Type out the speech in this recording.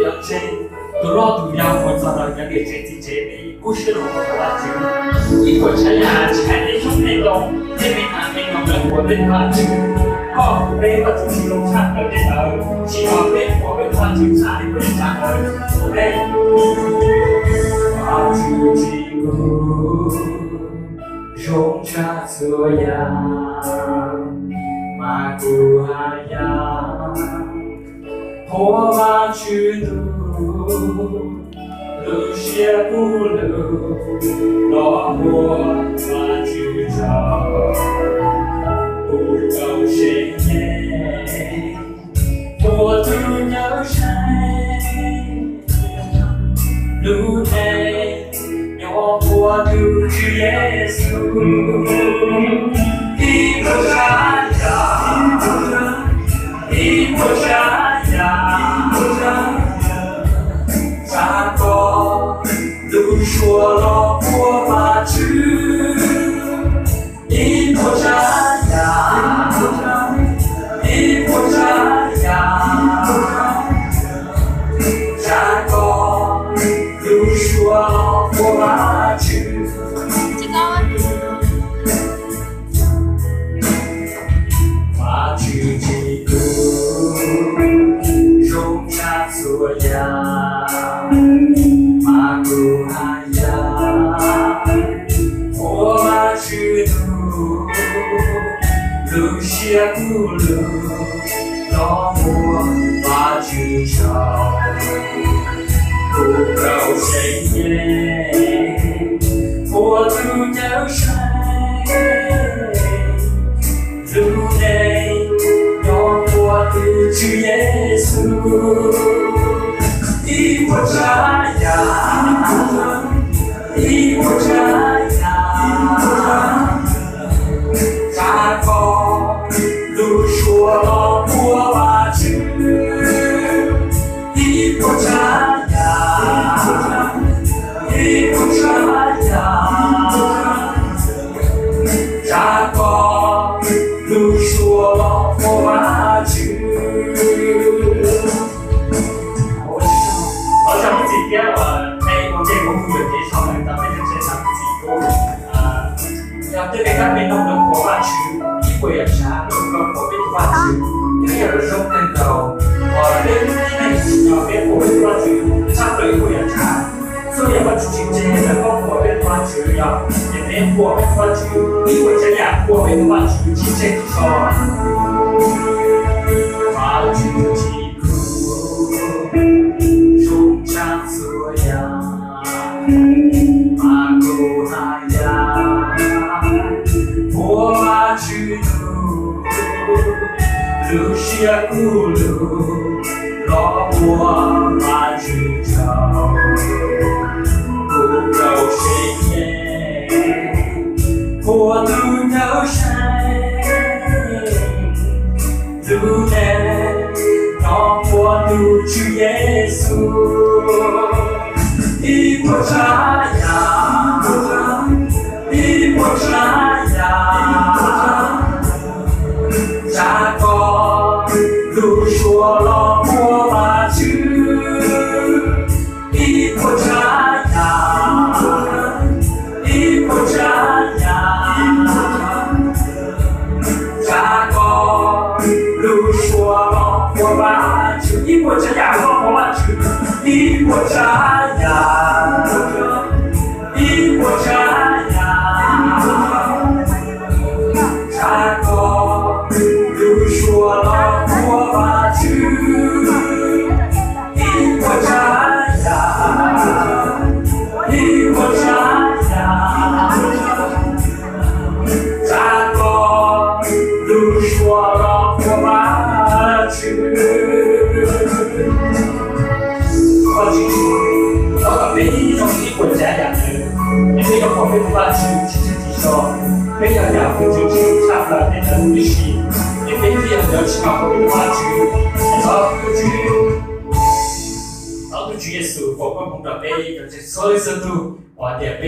要追，都老都要我找到那个最最最的故事路我挖掘，一个车呀，看那种那种，这边看那种人我的挖掘，好，每个主题农场的那头，希望每我们挖掘差的不差的，哎，挖掘几个。 用茶作样，马古hayang，火把去路，路些不路，落火把去找，不够谁耶，我都有谁，路内。 我都去耶稣，一步山呀，一步山呀，山高路说了我把去，一步山呀，一步山呀，山高路说了我把去。 所呀，马古hayang，我把去路，路些不路，让我把去找，不够谁耶，我都有谁，路内让我都去耶稣。 一步山呀，一步山呀，山高路说了我把去，一步山呀，一步山呀，山高路说了我把去。 今天我这个部分介绍来，咱们就介绍几个要对那边弄的火把区，一会儿啥，弄个火边火把区，因为有时候那个我边那边火边火把区，差不多一会儿啥，所以我出去这那个火边火把区要那边火边火把区，一会儿这样火边火把区几千说，把区几个。 所呀，马古hayang，我把去路，路些不路，让我把去找，不够谁耶，我都有谁，路内让我都去耶稣。 一步山呀，一步山呀，山高路说了我把去，一步山呀，一步山呀，山高路说了我把去，一步山呀，我把去，一步山呀。 一步山呀，山高路说了我把去，一步山呀，一步山呀，山高路说了我把去。我去，我每一种一步山呀。 这个火被不把去说，没有两分就差不了那个历史，也没必要去把火被不把去，老都去也是火光碰到杯，就是所有时候我点杯。